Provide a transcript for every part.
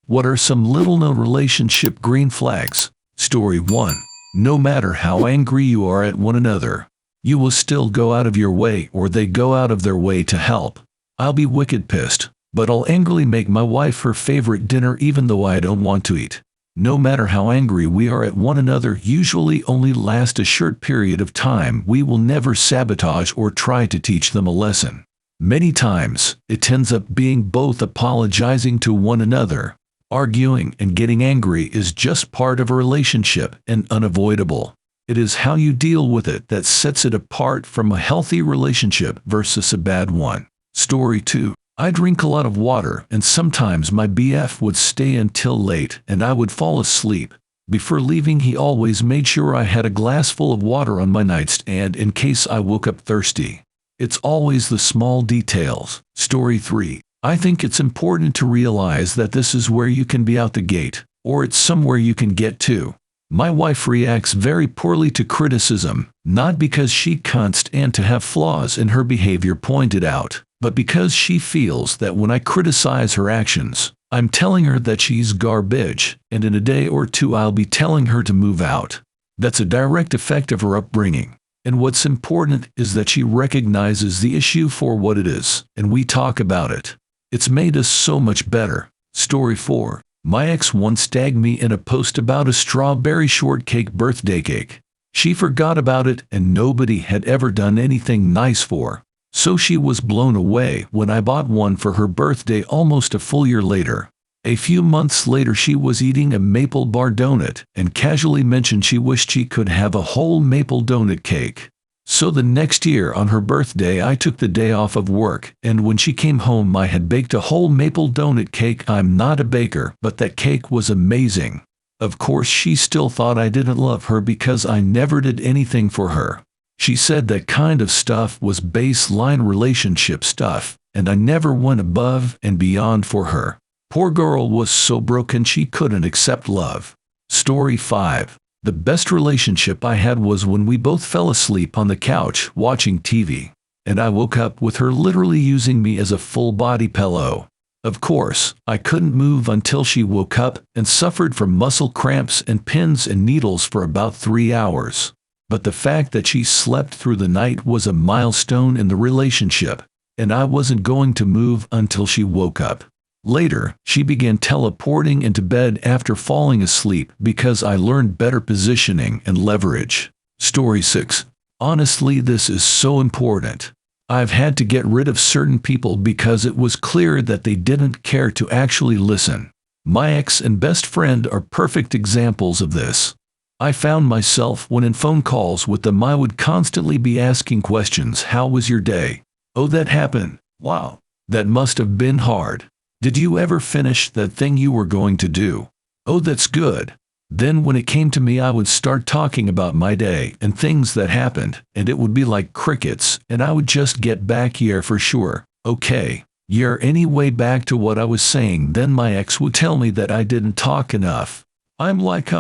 What are some little-known relationship green flags? Story 1. No matter how angry you are at one another, you will still go out of your way or they go out of their way to help. I'll be wicked pissed, but I'll angrily make my wife her favorite dinner even though I don't want to eat. No matter how angry we are at one another usually only last a short period of time. We will never sabotage or try to teach them a lesson. Many times, it ends up being both apologizing to one another. Arguing and getting angry is just part of a relationship and unavoidable. It is how you deal with it that sets it apart from a healthy relationship versus a bad one. Story 2. I drink a lot of water and sometimes my BF would stay until late and I would fall asleep. Before leaving he always made sure I had a glass full of water on my nightstand in case I woke up thirsty. It's always the small details. Story 3. I think it's important to realize that this is where you can be out the gate, or it's somewhere you can get to. My wife reacts very poorly to criticism, not because she can't stand to have flaws in her behavior pointed out, but because she feels that when I criticize her actions, I'm telling her that she's garbage, and in a day or two I'll be telling her to move out. That's a direct effect of her upbringing. And what's important is that she recognizes the issue for what it is, and we talk about it. It's made us so much better. Story 4. My ex once tagged me in a post about a strawberry shortcake birthday cake. She forgot about it and nobody had ever done anything nice for her. So she was blown away when I bought one for her birthday almost a full year later. A few months later she was eating a maple bar donut and casually mentioned she wished she could have a whole maple donut cake. So the next year on her birthday I took the day off of work, and when she came home I had baked a whole maple donut cake. I'm not a baker, but that cake was amazing. Of course she still thought I didn't love her because I never did anything for her. She said that kind of stuff was baseline relationship stuff, and I never went above and beyond for her. Poor girl was so broken she couldn't accept love. Story 5. The best relationship I had was when we both fell asleep on the couch watching TV, and I woke up with her literally using me as a full-body pillow. Of course, I couldn't move until she woke up and suffered from muscle cramps and pins and needles for about 3 hours. But the fact that she slept through the night was a milestone in the relationship, and I wasn't going to move until she woke up. Later, she began teleporting into bed after falling asleep because I learned better positioning and leverage. Story 6. Honestly, this is so important. I've had to get rid of certain people because it was clear that they didn't care to actually listen. My ex and best friend are perfect examples of this. I found myself when in phone calls with them I would constantly be asking questions. How was your day? Oh, that happened. Wow. That must have been hard. Did you ever finish that thing you were going to do? Oh, that's good. Then when it came to me I would start talking about my day and things that happened, and it would be like crickets, and I would just get back, yeah, for sure. Okay. Yeah, anyway, back to what I was saying. Then my ex would tell me that I didn't talk enough. I'm like,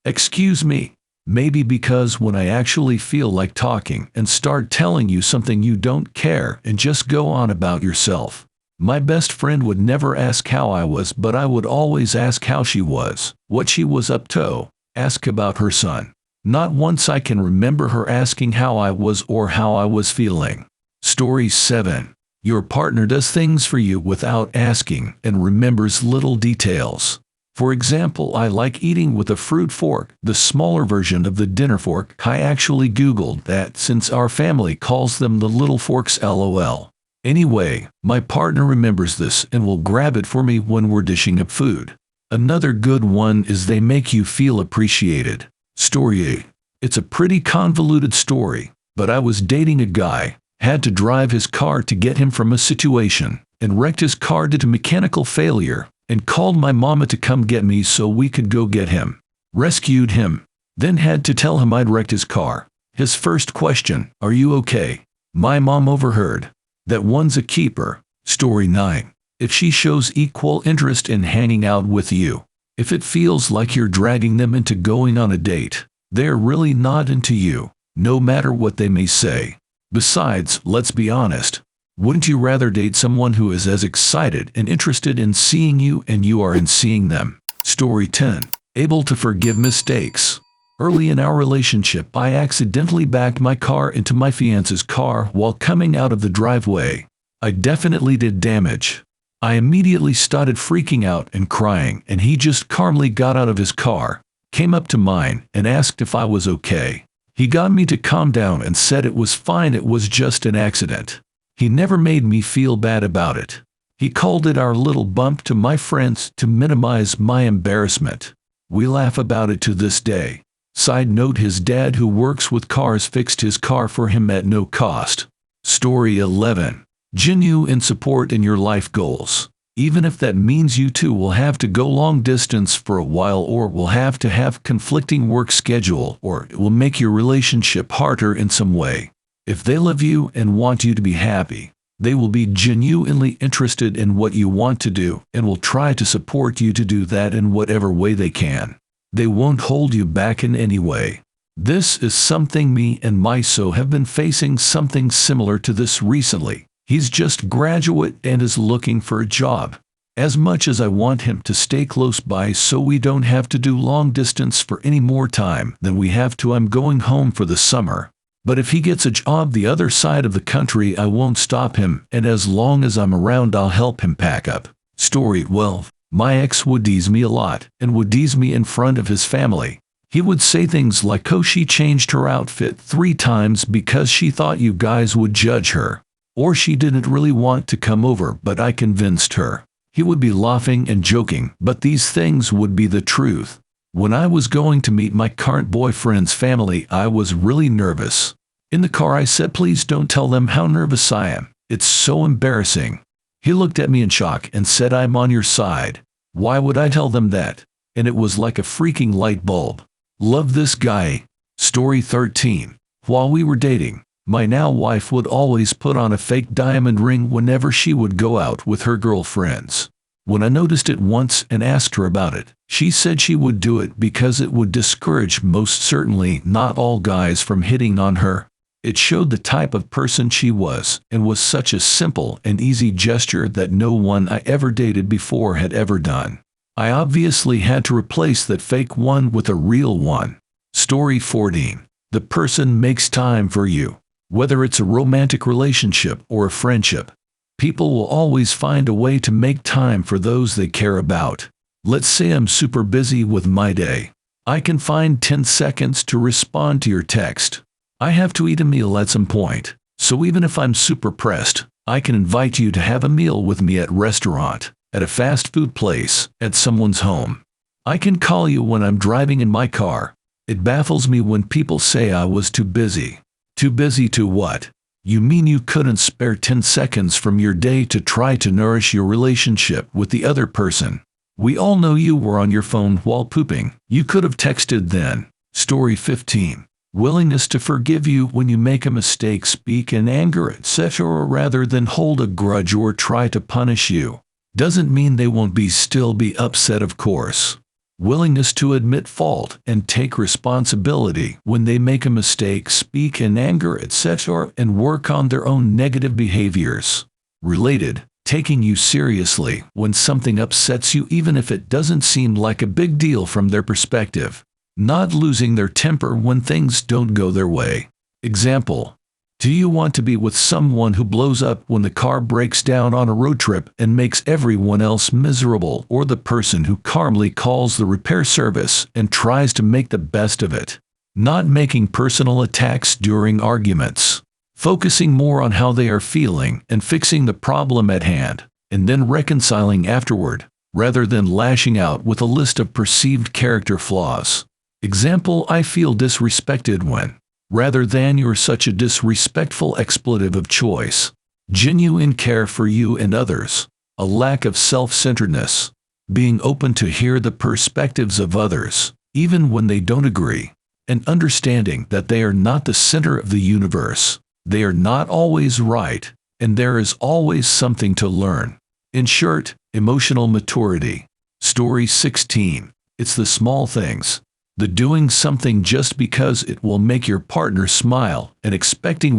excuse me. Maybe because when I actually feel like talking and start telling you something you don't care and just go on about yourself. My best friend would never ask how I was, but I would always ask how she was, what she was up to, ask about her son. Not once I can remember her asking how I was or how I was feeling. Story 7. Your partner does things for you without asking and remembers little details. For example, I like eating with a fruit fork, the smaller version of the dinner fork. I actually Googled that since our family calls them the little forks, lol. Anyway, my partner remembers this and will grab it for me when we're dishing up food. Another good one is they make you feel appreciated. Story 8. It's a pretty convoluted story, but I was dating a guy, had to drive his car to get him from a situation, and wrecked his car due to mechanical failure, and called my mama to come get me so we could go get him. Rescued him. Then had to tell him I'd wrecked his car. His first question, "Are you okay?" My mom overheard. That one's a keeper. Story 9. If she shows equal interest in hanging out with you, if it feels like you're dragging them into going on a date, they're really not into you, no matter what they may say. Besides, let's be honest, Wouldn't you rather date someone who is as excited and interested in seeing you and you are in seeing them? Story 10. Able to forgive mistakes. Early in our relationship, I accidentally backed my car into my fiance's car while coming out of the driveway. I definitely did damage. I immediately started freaking out and crying, and he just calmly got out of his car, came up to mine, and asked if I was okay. He got me to calm down and said it was fine, it was just an accident. He never made me feel bad about it. He called it our little bump to my friends to minimize my embarrassment. We laugh about it to this day. Side note, his dad, who works with cars, fixed his car for him at no cost. Story 11. Genuine support in your life goals. Even if that means you two will have to go long distance for a while, or will have to have conflicting work schedule, or it will make your relationship harder in some way. If they love you and want you to be happy, they will be genuinely interested in what you want to do and will try to support you to do that in whatever way they can. They won't hold you back in any way. This is something me and my so have been facing something similar to this recently. He's just graduate and is looking for a job. As much as I want him to stay close by so we don't have to do long distance for any more time than we have to, I'm going home for the summer. But if he gets a job the other side of the country, I won't stop him, and as long as I'm around, I'll help him pack up. Story 12. My ex would tease me a lot, and would tease me in front of his family. He would say things like, "Oh, she changed her outfit 3 times because she thought you guys would judge her." Or she didn't really want to come over, but I convinced her. He would be laughing and joking, but these things would be the truth. When I was going to meet my current boyfriend's family, I was really nervous. In the car, I said, "Please don't tell them how nervous I am. It's so embarrassing." He looked at me in shock and said, "I'm on your side. Why would I tell them that?" And it was like a freaking light bulb. Love this guy. Story 13. While we were dating, my now wife would always put on a fake diamond ring whenever she would go out with her girlfriends. When I noticed it once and asked her about it, she said she would do it because it would discourage, most certainly not all guys, from hitting on her. It showed the type of person she was, and was such a simple and easy gesture that no one I ever dated before had ever done. I obviously had to replace that fake one with a real one. Story 14. The person makes time for you. Whether it's a romantic relationship or a friendship, people will always find a way to make time for those they care about. Let's say I'm super busy with my day. I can find 10 seconds to respond to your text. I have to eat a meal at some point, so even if I'm super pressed, I can invite you to have a meal with me at a restaurant, at a fast food place, at someone's home. I can call you when I'm driving in my car. It baffles me when people say I was too busy. Too busy to what? You mean you couldn't spare 10 seconds from your day to try to nourish your relationship with the other person? We all know you were on your phone while pooping. You could have texted then. Story 15. Willingness to forgive you when you make a mistake, speak in anger, etc., rather than hold a grudge or try to punish you. Doesn't mean they won't still be upset, of course. Willingness to admit fault and take responsibility when they make a mistake, speak in anger, etc., and work on their own negative behaviors. Related, taking you seriously when something upsets you, even if it doesn't seem like a big deal from their perspective. Not losing their temper when things don't go their way. Example: do you want to be with someone who blows up when the car breaks down on a road trip and makes everyone else miserable, or the person who calmly calls the repair service and tries to make the best of it? Not making personal attacks during arguments. Focusing more on how they are feeling and fixing the problem at hand, and then reconciling afterward, rather than lashing out with a list of perceived character flaws. Example: I feel disrespected when, rather than you're such a disrespectful expletive of choice. Genuine care for you and others. A lack of self-centeredness. Being open to hear the perspectives of others, even when they don't agree. And understanding that they are not the center of the universe. They are not always right, and there is always something to learn. In short, emotional maturity. Story 16. It's the small things. The doing something just because it will make your partner smile and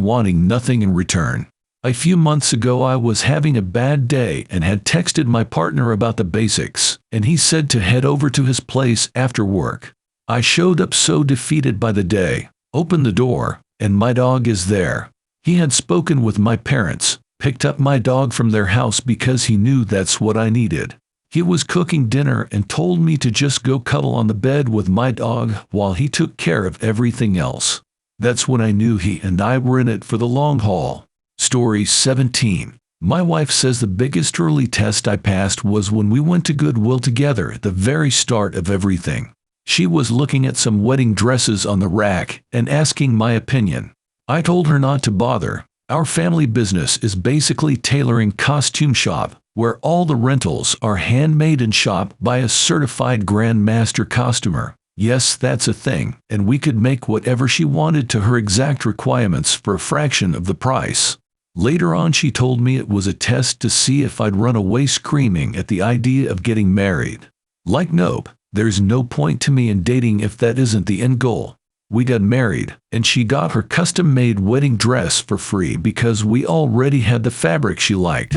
wanting nothing in return. A few months ago I was having a bad day and had texted my partner about the basics, and he said to head over to his place after work. I showed up so defeated by the day, opened the door, and my dog is there. He had spoken with my parents, picked up my dog from their house because he knew that's what I needed. He was cooking dinner and told me to just go cuddle on the bed with my dog while he took care of everything else. That's when I knew he and I were in it for the long haul. Story 17. My wife says the biggest early test I passed was when we went to Goodwill together at the very start of everything. She was looking at some wedding dresses on the rack and asking my opinion. I told her not to bother. Our family business is basically tailoring costume shop, where all the rentals are handmade and shopped by a certified grandmaster costumer. Yes, that's a thing, and we could make whatever she wanted to her exact requirements for a fraction of the price. Later on she told me it was a test to see if I'd run away screaming at the idea of getting married. Like nope, there's no point to me in dating if that isn't the end goal. We got married, and she got her custom-made wedding dress for free because we already had the fabric she liked.